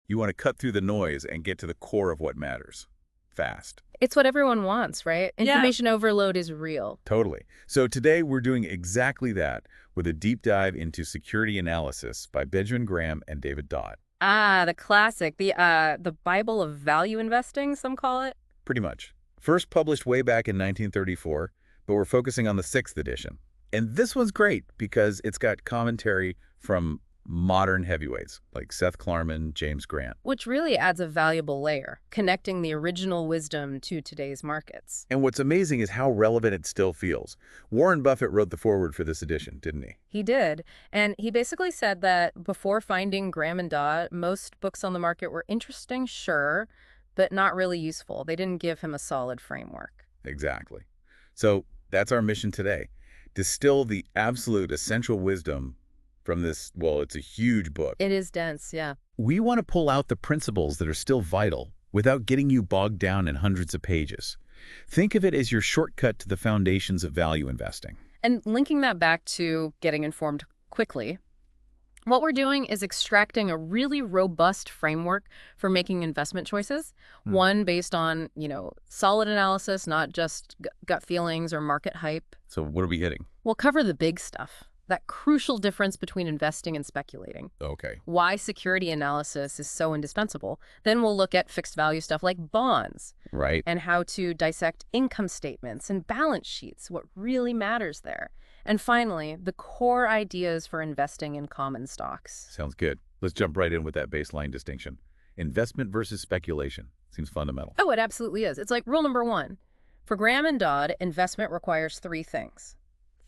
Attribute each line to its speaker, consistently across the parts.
Speaker 1: You want to cut through the noise and get to the core of what matters. Fast.
Speaker 2: It's what everyone wants, right?
Speaker 3: Yeah.
Speaker 2: Information overload is real.
Speaker 1: Totally. So today we're doing exactly that with a deep dive into security analysis by Benjamin Graham and David Dodd.
Speaker 2: Ah, the classic, the Bible of value investing, some call it.
Speaker 1: Pretty much. First published way back in 1934, but we're focusing on the 6th edition. And this one's great because it's got commentary from modern heavyweights like Seth Klarman, James Grant.
Speaker 2: Which really adds a valuable layer, connecting the original wisdom to today's markets.
Speaker 1: And what's amazing is how relevant it still feels. Warren Buffett wrote the foreword for this edition, didn't he?
Speaker 2: He did, and he basically said that before finding Graham and Dodd, most books on the market were interesting, sure, but not really useful. They didn't give him a solid framework.
Speaker 1: Exactly. So that's our mission today. Distill the absolute essential wisdom from this, well, it's a huge book.
Speaker 2: It is dense, yeah.
Speaker 1: We want to pull out the principles that are still vital without getting you bogged down in hundreds of pages. Think of it as your shortcut to the foundations of value investing.
Speaker 2: And linking that back to getting informed quickly, what we're doing is extracting a really robust framework for making investment choices, one based on, solid analysis, not just gut feelings or market hype.
Speaker 1: So what are we hitting?
Speaker 2: We'll cover the big stuff, that crucial difference between investing and speculating.
Speaker 1: Okay.
Speaker 2: Why security analysis is so indispensable. Then we'll look at fixed value stuff like bonds.
Speaker 1: Right.
Speaker 2: And how to dissect income statements and balance sheets, what really matters there. And finally, the core ideas for investing in common stocks.
Speaker 1: Sounds good. Let's jump right in with that baseline distinction. Investment versus speculation. Seems fundamental.
Speaker 2: Oh, it absolutely is. It's like rule number 1. For Graham and Dodd, investment requires 3 things.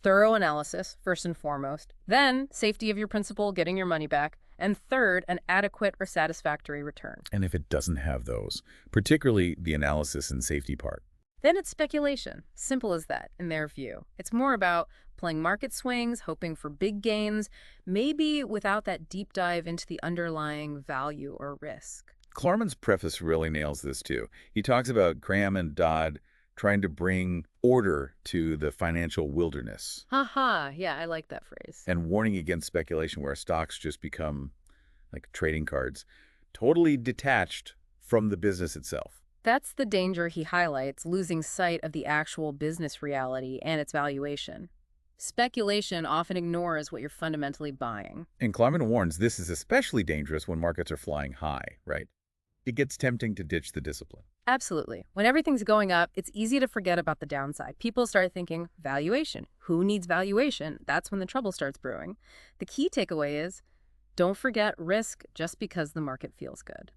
Speaker 2: Thorough analysis, first and foremost. Then, safety of your principal, getting your money back. And third, an adequate or satisfactory return.
Speaker 1: And if it doesn't have those, particularly the analysis and safety part,
Speaker 2: then it's speculation. Simple as that, in their view. It's more about playing market swings, hoping for big gains, maybe without that deep dive into the underlying value or risk.
Speaker 1: Klarman's preface really nails this too. He talks about Graham and Dodd trying to bring order to the financial wilderness.
Speaker 2: Haha, yeah, I like that phrase.
Speaker 1: And warning against speculation where stocks just become like trading cards, totally detached from the business itself.
Speaker 2: That's the danger he highlights, losing sight of the actual business reality and its valuation. Speculation often ignores what you're fundamentally buying.
Speaker 1: And Klarman warns this is especially dangerous when markets are flying high, right? It gets tempting to ditch the discipline.
Speaker 2: Absolutely. When everything's going up, it's easy to forget about the downside. People start thinking, valuation. Who needs valuation? That's when the trouble starts brewing. The key takeaway is, don't forget risk just because the market feels good.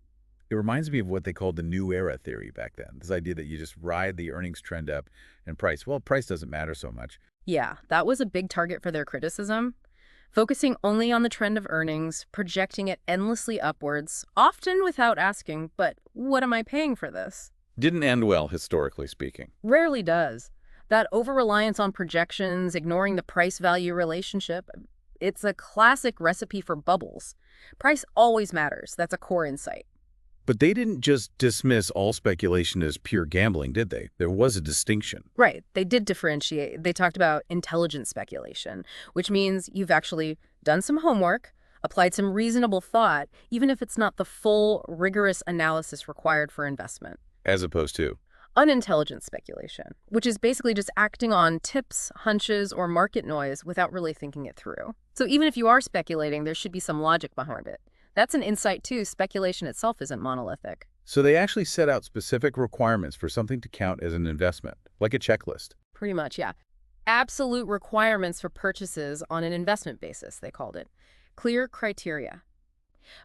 Speaker 1: It reminds me of what they called the new era theory back then. This idea that you just ride the earnings trend up and price. Well, price doesn't matter so much.
Speaker 2: Yeah, that was a big target for their criticism. Focusing only on the trend of earnings, projecting it endlessly upwards, often without asking, but what am I paying for this?
Speaker 1: Didn't end well, historically speaking.
Speaker 2: Rarely does. That over-reliance on projections, ignoring the price-value relationship, it's a classic recipe for bubbles. Price always matters. That's a core insight.
Speaker 1: But they didn't just dismiss all speculation as pure gambling, did they? There was a distinction.
Speaker 2: Right. They did differentiate. They talked about intelligent speculation, which means you've actually done some homework, applied some reasonable thought, even if it's not the full, rigorous analysis required for investment.
Speaker 1: As opposed to
Speaker 2: Unintelligent speculation, which is basically just acting on tips, hunches, or market noise without really thinking it through. So even if you are speculating, there should be some logic behind it. That's an insight, too. Speculation itself isn't monolithic.
Speaker 1: So they actually set out specific requirements for something to count as an investment, like a checklist.
Speaker 2: Pretty much, yeah. Absolute requirements for purchases on an investment basis, they called it. Clear criteria.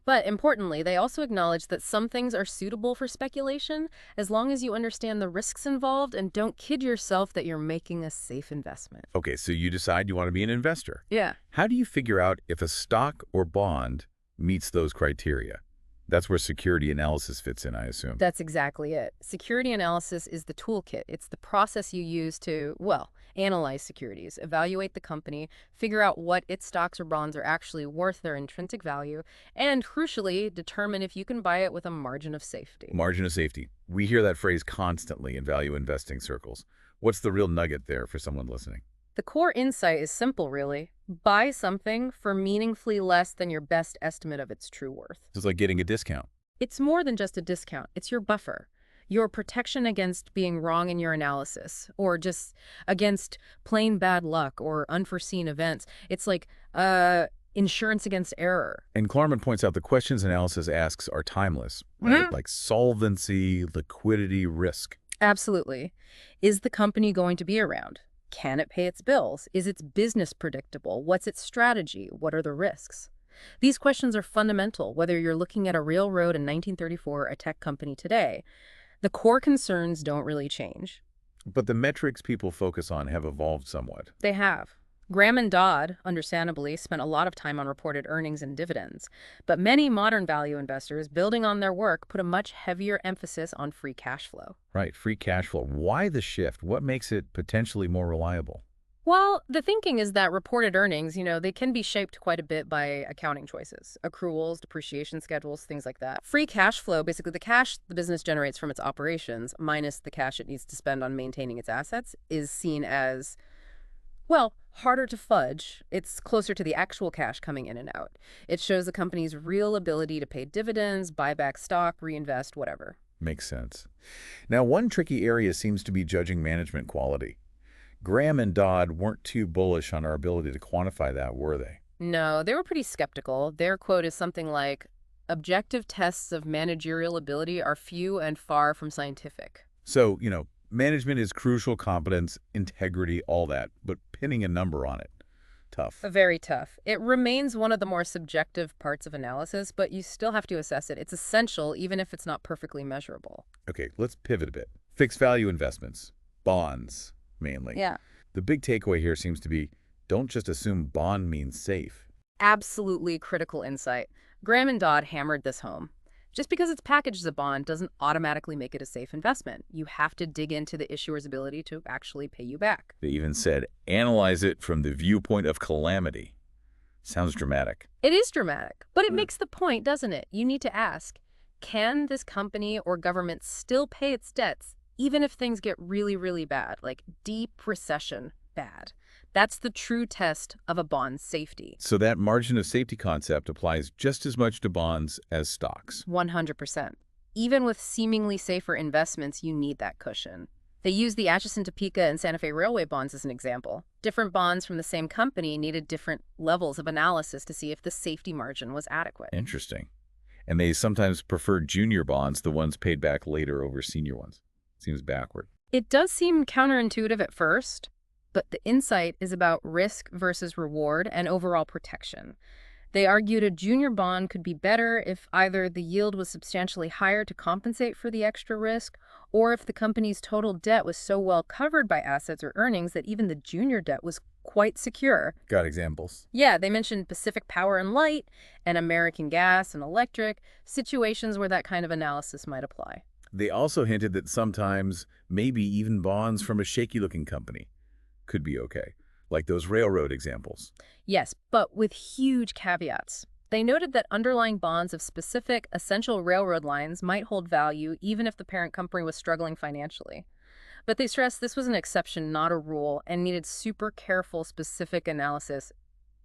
Speaker 2: But importantly, they also acknowledge that some things are suitable for speculation as long as you understand the risks involved and don't kid yourself that you're making a safe investment.
Speaker 1: Okay, so you decide you want to be an investor.
Speaker 2: Yeah.
Speaker 1: How do you figure out if a stock or bond meets those criteria? That's where security analysis fits in, I assume.
Speaker 2: That's exactly it. Security analysis is the toolkit. It's the process you use to, analyze securities, evaluate the company, figure out what its stocks or bonds are actually worth their intrinsic value, and crucially, determine if you can buy it with a margin of safety.
Speaker 1: Margin of safety. We hear that phrase constantly in value investing circles. What's the real nugget there for someone listening?
Speaker 2: The core insight is simple, really. Buy something for meaningfully less than your best estimate of its true worth.
Speaker 1: It's like getting a discount.
Speaker 2: It's more than just a discount. It's your buffer, your protection against being wrong in your analysis, or just against plain bad luck or unforeseen events. It's like insurance against error.
Speaker 1: And Klarman points out the questions analysis asks are timeless, right? Like solvency, liquidity, risk.
Speaker 2: Absolutely. Is the company going to be around? Can it pay its bills? Is its business predictable? What's its strategy? What are the risks? These questions are fundamental, whether you're looking at a railroad in 1934 or a tech company today. The core concerns don't really change.
Speaker 1: But the metrics people focus on have evolved somewhat.
Speaker 2: They have. Graham and Dodd, understandably, spent a lot of time on reported earnings and dividends. But many modern value investors, building on their work, put a much heavier emphasis on free cash flow.
Speaker 1: Right, free cash flow. Why the shift? What makes it potentially more reliable?
Speaker 2: Well, the thinking is that reported earnings, they can be shaped quite a bit by accounting choices, accruals, depreciation schedules, things like that. Free cash flow, basically the cash the business generates from its operations minus the cash it needs to spend on maintaining its assets, is seen as, well, harder to fudge. It's closer to the actual cash coming in and out. It shows the company's real ability to pay dividends, buy back stock, reinvest, whatever.
Speaker 1: Makes sense. Now, one tricky area seems to be judging management quality. Graham and Dodd weren't too bullish on our ability to quantify that, were they?
Speaker 2: No, they were pretty skeptical. Their quote is something like, "Objective tests of managerial ability are few and far from scientific."
Speaker 1: So, management is crucial, competence, integrity, all that, but pinning a number on it, tough.
Speaker 2: Very tough. It remains one of the more subjective parts of analysis, but you still have to assess it. It's essential, even if it's not perfectly measurable.
Speaker 1: Okay, let's pivot a bit. Fixed value investments, bonds, mainly.
Speaker 2: Yeah.
Speaker 1: The big takeaway here seems to be, don't just assume bond means safe.
Speaker 2: Absolutely critical insight. Graham and Dodd hammered this home. Just because it's packaged as a bond doesn't automatically make it a safe investment. You have to dig into the issuer's ability to actually pay you back.
Speaker 1: They even said, analyze it from the viewpoint of calamity. Sounds dramatic.
Speaker 2: It is dramatic, but it makes the point, doesn't it? You need to ask, can this company or government still pay its debts even if things get really, really bad, like deep recession bad? That's the true test of a bond's safety.
Speaker 1: So that margin of safety concept applies just as much to bonds as stocks.
Speaker 2: 100%. Even with seemingly safer investments, you need that cushion. They used the Atchison, Topeka, and Santa Fe Railway bonds as an example. Different bonds from the same company needed different levels of analysis to see if the safety margin was adequate.
Speaker 1: Interesting. And they sometimes preferred junior bonds, the ones paid back later over senior ones. Seems backward.
Speaker 2: It does seem counterintuitive at first, but the insight is about risk versus reward and overall protection. They argued a junior bond could be better if either the yield was substantially higher to compensate for the extra risk, or if the company's total debt was so well covered by assets or earnings that even the junior debt was quite secure.
Speaker 1: Got examples?
Speaker 2: Yeah, they mentioned Pacific Power and Light and American Gas and Electric, situations where that kind of analysis might apply.
Speaker 1: They also hinted that sometimes maybe even bonds from a shaky-looking company could be okay, like those railroad examples.
Speaker 2: Yes, but with huge caveats. They noted that underlying bonds of specific, essential railroad lines might hold value even if the parent company was struggling financially. But they stressed this was an exception, not a rule, and needed super careful, specific analysis.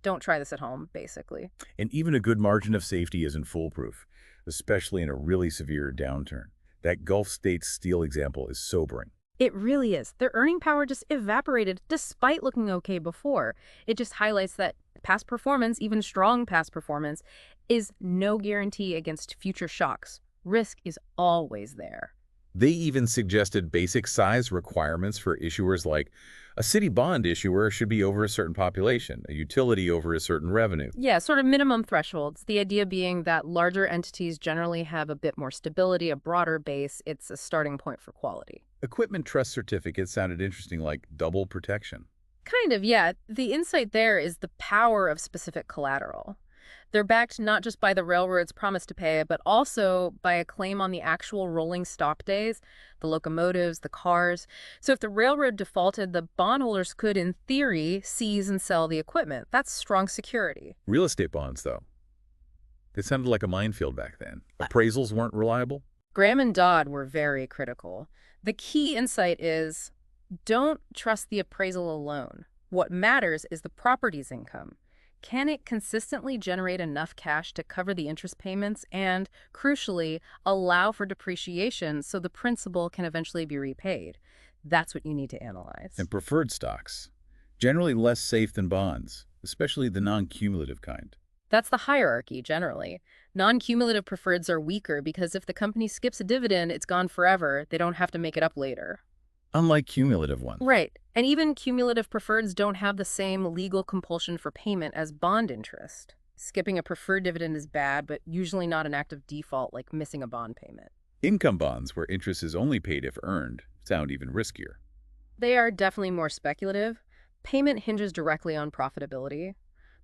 Speaker 2: Don't try this at home, basically.
Speaker 1: And even a good margin of safety isn't foolproof, especially in a really severe downturn. That Gulf States steel example is sobering.
Speaker 2: It really is. Their earning power just evaporated despite looking okay before. It just highlights that past performance, even strong past performance, is no guarantee against future shocks. Risk is always there.
Speaker 1: They even suggested basic size requirements for issuers, like a city bond issuer should be over a certain population, a utility over a certain revenue.
Speaker 2: Yeah, sort of minimum thresholds. The idea being that larger entities generally have a bit more stability, a broader base. It's a starting point for quality.
Speaker 1: Equipment trust certificates sounded interesting, like double protection.
Speaker 2: Kind of, yeah. The insight there is the power of specific collateral. They're backed not just by the railroad's promise to pay, but also by a claim on the actual rolling stock days, the locomotives, the cars. So if the railroad defaulted, the bondholders could, in theory, seize and sell the equipment. That's strong security.
Speaker 1: Real estate bonds, though. They sounded like a minefield back then. Appraisals weren't reliable?
Speaker 2: Graham and Dodd were very critical. The key insight is, don't trust the appraisal alone. What matters is the property's income. Can it consistently generate enough cash to cover the interest payments and, crucially, allow for depreciation so the principal can eventually be repaid? That's what you need to analyze.
Speaker 1: And preferred stocks, generally less safe than bonds, especially the non-cumulative kind.
Speaker 2: That's the hierarchy, generally. Non-cumulative preferreds are weaker because if the company skips a dividend, it's gone forever. They don't have to make it up later.
Speaker 1: Unlike cumulative ones.
Speaker 2: Right. And even cumulative preferreds don't have the same legal compulsion for payment as bond interest. Skipping a preferred dividend is bad, but usually not an act of default like missing a bond payment.
Speaker 1: Income bonds, where interest is only paid if earned, sound even riskier.
Speaker 2: They are definitely more speculative. Payment hinges directly on profitability.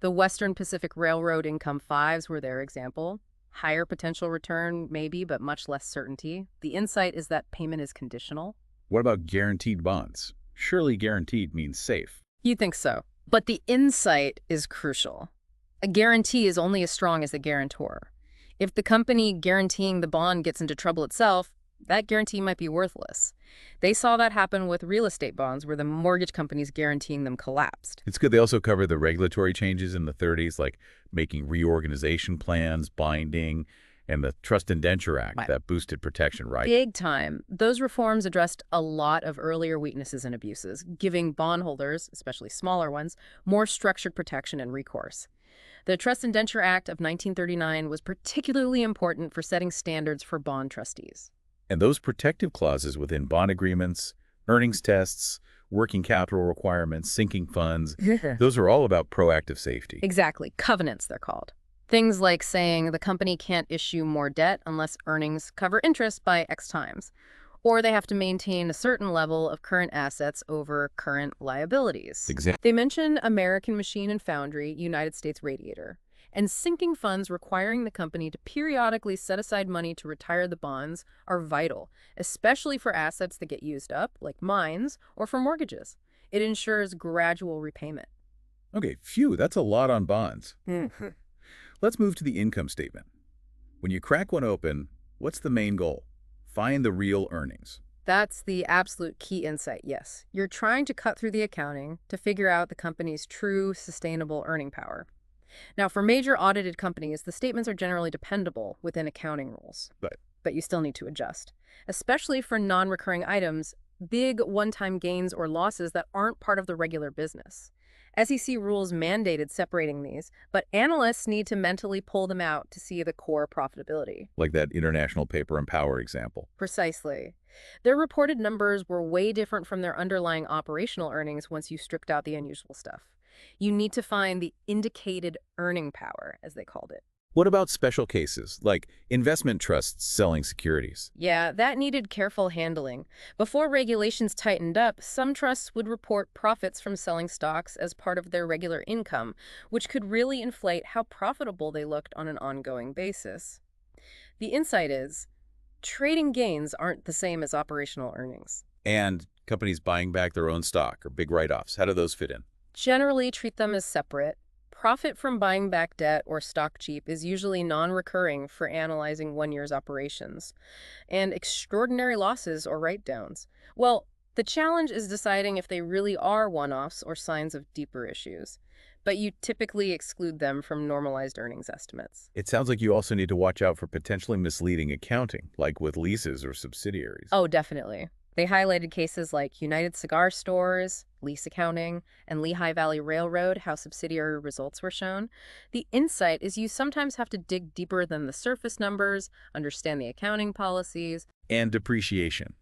Speaker 2: The Western Pacific Railroad Income 5s were their example. Higher potential return, maybe, but much less certainty. The insight is that payment is conditional.
Speaker 1: What about guaranteed bonds? Surely guaranteed means safe.
Speaker 2: You think so. But the insight is crucial. A guarantee is only as strong as the guarantor. If the company guaranteeing the bond gets into trouble itself, that guarantee might be worthless. They saw that happen with real estate bonds where the mortgage companies guaranteeing them collapsed.
Speaker 1: It's good they also cover the regulatory changes in the 30s, like making reorganization plans binding, and the Trust Indenture Act that boosted protection, right?
Speaker 2: Big time. Those reforms addressed a lot of earlier weaknesses and abuses, giving bondholders, especially smaller ones, more structured protection and recourse. The Trust Indenture Act of 1939 was particularly important for setting standards for bond trustees.
Speaker 1: And those protective clauses within bond agreements, earnings tests, working capital requirements, sinking funds, those are all about proactive safety.
Speaker 2: Exactly. Covenants, they're called. Things like saying the company can't issue more debt unless earnings cover interest by X times, or they have to maintain a certain level of current assets over current liabilities.
Speaker 1: Exactly.
Speaker 2: They mention American Machine and Foundry, United States Radiator, and sinking funds requiring the company to periodically set aside money to retire the bonds are vital, especially for assets that get used up, like mines, or for mortgages. It ensures gradual repayment.
Speaker 1: Okay, phew, that's a lot on bonds. Let's move to the income statement. When you crack one open, what's the main goal? Find the real earnings.
Speaker 2: That's the absolute key insight, yes. You're trying to cut through the accounting to figure out the company's true, sustainable earning power. Now, for major audited companies, the statements are generally dependable within accounting rules. But you still need to adjust, especially for non-recurring items, big one-time gains or losses that aren't part of the regular business. SEC rules mandated separating these, but analysts need to mentally pull them out to see the core profitability.
Speaker 1: Like that International Paper and Power example.
Speaker 2: Precisely. Their reported numbers were way different from their underlying operational earnings once you stripped out the unusual stuff. You need to find the indicated earning power, as they called it.
Speaker 1: What about special cases, like investment trusts selling securities?
Speaker 2: Yeah, that needed careful handling. Before regulations tightened up, some trusts would report profits from selling stocks as part of their regular income, which could really inflate how profitable they looked on an ongoing basis. The insight is, trading gains aren't the same as operational earnings.
Speaker 1: And companies buying back their own stock or big write-offs, how do those fit in?
Speaker 2: Generally treat them as separate. Profit from buying back debt or stock cheap is usually non-recurring for analyzing 1 year's operations. And extraordinary losses or write-downs, well, the challenge is deciding if they really are one-offs or signs of deeper issues. But you typically exclude them from normalized earnings estimates.
Speaker 1: It sounds like you also need to watch out for potentially misleading accounting, like with leases or subsidiaries.
Speaker 2: Oh, definitely. They highlighted cases like United Cigar Stores, lease accounting, and Lehigh Valley Railroad, how subsidiary results were shown. The insight is you sometimes have to dig deeper than the surface numbers, understand the accounting policies.
Speaker 1: And depreciation.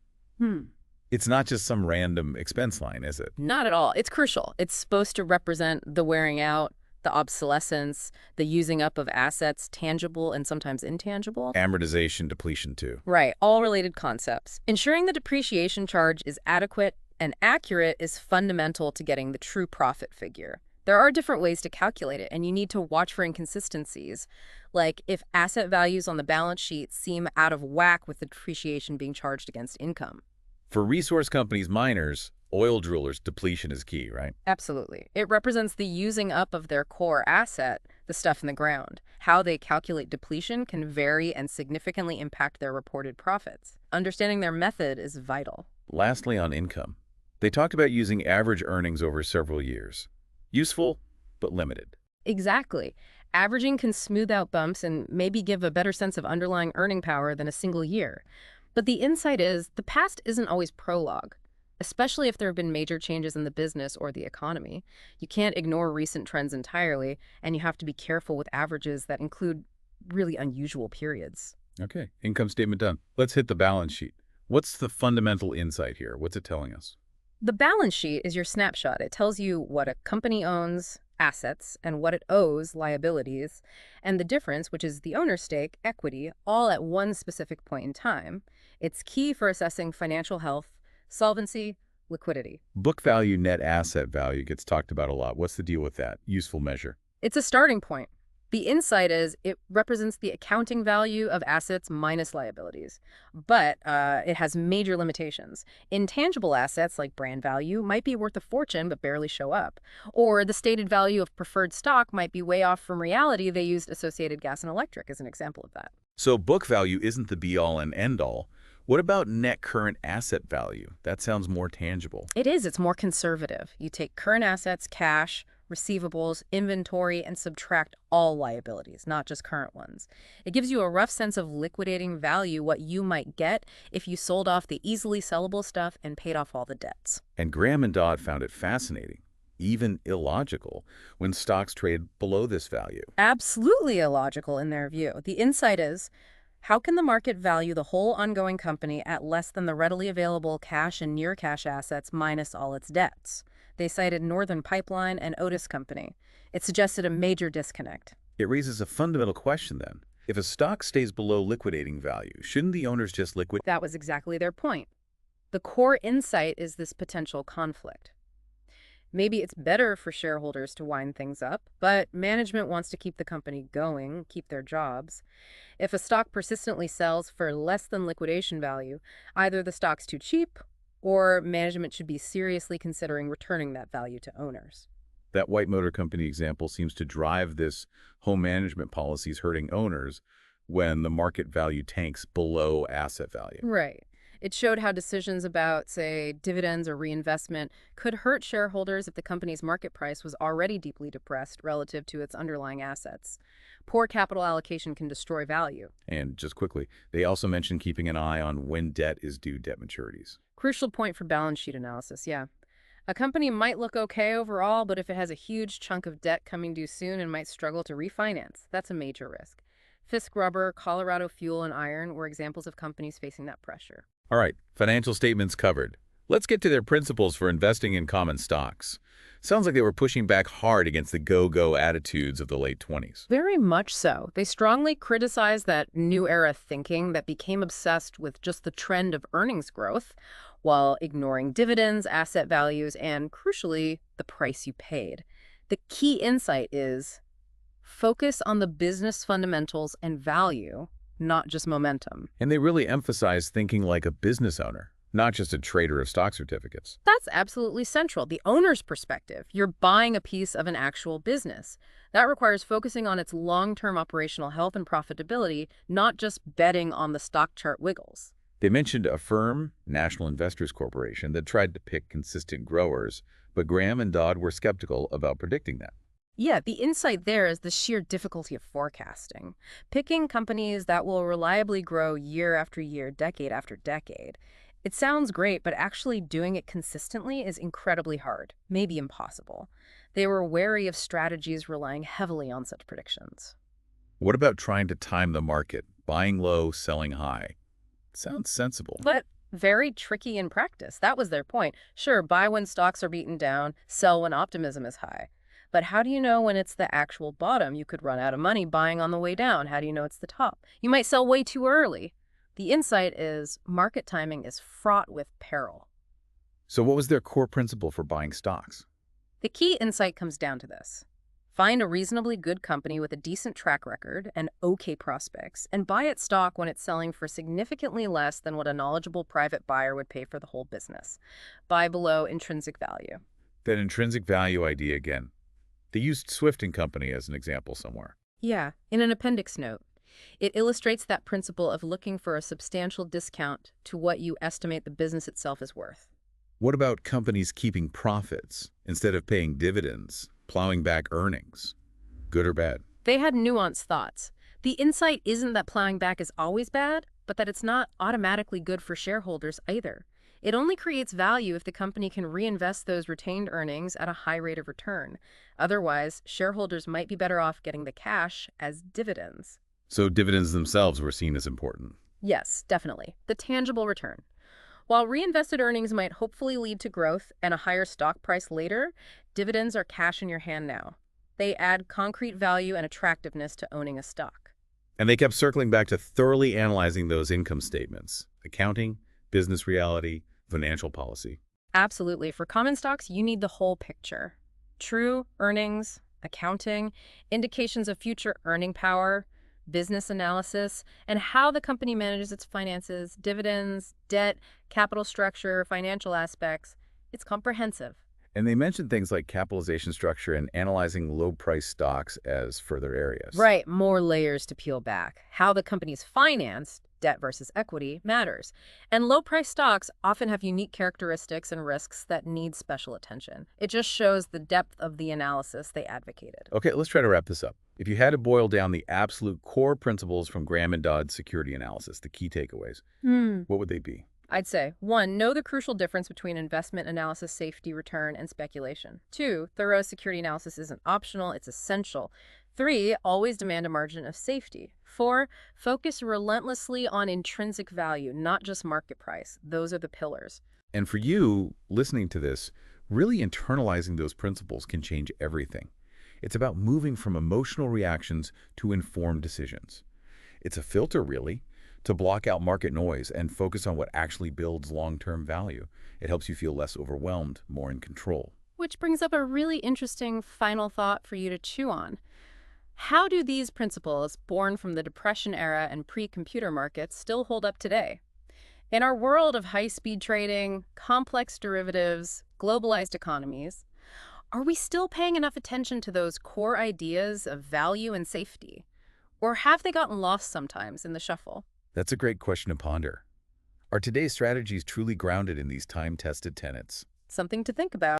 Speaker 1: It's not just some random expense line, is it?
Speaker 2: Not at all. It's crucial. It's supposed to represent the wearing out, the obsolescence, the using up of assets, tangible and sometimes intangible.
Speaker 1: Amortization, depletion too.
Speaker 2: Right, all related concepts. Ensuring the depreciation charge is adequate and accurate is fundamental to getting the true profit figure. There are different ways to calculate it, and you need to watch for inconsistencies, like if asset values on the balance sheet seem out of whack with the depreciation being charged against income.
Speaker 1: For resource companies, miners, oil drillers, depletion is key, right?
Speaker 2: Absolutely. It represents the using up of their core asset, the stuff in the ground. How they calculate depletion can vary and significantly impact their reported profits. Understanding their method is vital.
Speaker 1: Lastly, on income. They talked about using average earnings over several years. Useful, but limited.
Speaker 2: Exactly. Averaging can smooth out bumps and maybe give a better sense of underlying earning power than a single year. But the insight is the past isn't always prologue, especially if there have been major changes in the business or the economy. You can't ignore recent trends entirely, and you have to be careful with averages that include really unusual periods.
Speaker 1: Okay, income statement done. Let's hit the balance sheet. What's the fundamental insight here? What's it telling us?
Speaker 2: The balance sheet is your snapshot. It tells you what a company owns, assets, and what it owes, liabilities, and the difference, which is the owner's stake, equity, all at one specific point in time. It's key for assessing financial health, solvency, liquidity.
Speaker 1: Book value, net asset value gets talked about a lot. What's the deal with that? Useful measure.
Speaker 2: It's a starting point. The insight is it represents the accounting value of assets minus liabilities, but it has major limitations. Intangible assets like brand value might be worth a fortune but barely show up, or the stated value of preferred stock might be way off from reality. They used Associated Gas and Electric as an example of that.
Speaker 1: So book value isn't the be-all and end-all. What about net current asset value? That sounds more tangible.
Speaker 2: It is. It's more conservative. You take current assets, cash, receivables, inventory, and subtract all liabilities, not just current ones. It gives you a rough sense of liquidating value, what you might get if you sold off the easily sellable stuff and paid off all the debts.
Speaker 1: And Graham and Dodd found it fascinating, even illogical, when stocks trade below this value.
Speaker 2: Absolutely illogical in their view. The insight is, how can the market value the whole ongoing company at less than the readily available cash and near cash assets minus all its debts? They cited Northern Pipeline and Otis Company. It suggested a major disconnect.
Speaker 1: It raises a fundamental question then. If a stock stays below liquidating value, shouldn't the owners just liquidate?
Speaker 2: That was exactly their point. The core insight is this potential conflict. Maybe it's better for shareholders to wind things up, but management wants to keep the company going, keep their jobs. If a stock persistently sells for less than liquidation value, either the stock's too cheap or management should be seriously considering returning that value to owners.
Speaker 1: That White Motor Company example seems to drive this home management policies hurting owners when the market value tanks below asset value.
Speaker 2: Right. It showed how decisions about, say, dividends or reinvestment could hurt shareholders if the company's market price was already deeply depressed relative to its underlying assets. Poor capital allocation can destroy value.
Speaker 1: And just quickly, they also mentioned keeping an eye on when debt is due debt maturities.
Speaker 2: Crucial point for balance sheet analysis, yeah. A company might look okay overall, but if it has a huge chunk of debt coming due soon and might struggle to refinance, that's a major risk. Fisk Rubber, Colorado Fuel, and Iron were examples of companies facing that pressure.
Speaker 1: All right, financial statements covered. Let's get to their principles for investing in common stocks. Sounds like they were pushing back hard against the go-go attitudes of the late 20s.
Speaker 2: Very much so. They strongly criticized that new era thinking that became obsessed with just the trend of earnings growth while ignoring dividends, asset values, and, crucially, the price you paid. The key insight is focus on the business fundamentals and value, not just momentum.
Speaker 1: And they really emphasized thinking like a business owner, not just a trader of stock certificates.
Speaker 2: That's absolutely central. The owner's perspective. You're buying a piece of an actual business. That requires focusing on its long-term operational health and profitability, not just betting on the stock chart wiggles.
Speaker 1: They mentioned a firm, National Investors Corporation, that tried to pick consistent growers, but Graham and Dodd were skeptical about predicting that.
Speaker 2: Yeah, the insight there is the sheer difficulty of forecasting. Picking companies that will reliably grow year after year, decade after decade. It sounds great, but actually doing it consistently is incredibly hard, maybe impossible. They were wary of strategies relying heavily on such predictions.
Speaker 1: What about trying to time the market, buying low, selling high? Sounds sensible.
Speaker 2: But very tricky in practice. That was their point. Sure, buy when stocks are beaten down, sell when optimism is high. But how do you know when it's the actual bottom? You could run out of money buying on the way down. How do you know it's the top? You might sell way too early. The insight is market timing is fraught with peril.
Speaker 1: So what was their core principle for buying stocks?
Speaker 2: The key insight comes down to this. Find a reasonably good company with a decent track record and okay prospects, and buy its stock when it's selling for significantly less than what a knowledgeable private buyer would pay for the whole business. Buy below intrinsic value.
Speaker 1: That intrinsic value idea again. They used Swift & Company as an example somewhere.
Speaker 2: Yeah, in an appendix note. It illustrates that principle of looking for a substantial discount to what you estimate the business itself is worth.
Speaker 1: What about companies keeping profits instead of paying dividends, plowing back earnings? good or bad.
Speaker 2: They had nuanced thoughts. The insight isn't that plowing back is always bad, but that it's not automatically good for shareholders either. It only creates value if the company can reinvest those retained earnings at a high rate of return. Otherwise, shareholders might be better off getting the cash as dividends.
Speaker 1: So dividends themselves were seen as important.
Speaker 2: Yes, definitely. The tangible return. While reinvested earnings might hopefully lead to growth and a higher stock price later, dividends are cash in your hand now. They add concrete value and attractiveness to owning a stock.
Speaker 1: And they kept circling back to thoroughly analyzing those income statements: accounting, business reality, financial policy.
Speaker 2: Absolutely. For common stocks, you need the whole picture. True earnings, accounting, indications of future earning power, business analysis, and how the company manages its finances, dividends, debt, capital structure, financial aspects. It's comprehensive.
Speaker 1: And they mentioned things like capitalization structure and analyzing low-price stocks as further areas.
Speaker 2: Right, more layers to peel back. How the company's financed, debt versus equity, matters. And low-price stocks often have unique characteristics and risks that need special attention. It just shows the depth of the analysis they advocated.
Speaker 1: Okay, let's try to wrap this up. If you had to boil down the absolute core principles from Graham and Dodd's security analysis, the key takeaways, what would they be?
Speaker 2: I'd say, 1, know the crucial difference between investment analysis, safety, return, and speculation. 2, thorough security analysis isn't optional, it's essential. 3, always demand a margin of safety. 4, focus relentlessly on intrinsic value, not just market price. Those are the pillars.
Speaker 1: And for you, listening to this, really internalizing those principles can change everything. It's about moving from emotional reactions to informed decisions. It's a filter, really, to block out market noise and focus on what actually builds long-term value. It helps you feel less overwhelmed, more in control.
Speaker 2: Which brings up a really interesting final thought for you to chew on. How do these principles, born from the Depression era and pre-computer markets, still hold up today? In our world of high-speed trading, complex derivatives, globalized economies, are we still paying enough attention to those core ideas of value and safety? Or have they gotten lost sometimes in the shuffle?
Speaker 1: That's a great question to ponder. Are today's strategies truly grounded in these time-tested tenets?
Speaker 2: Something to think about.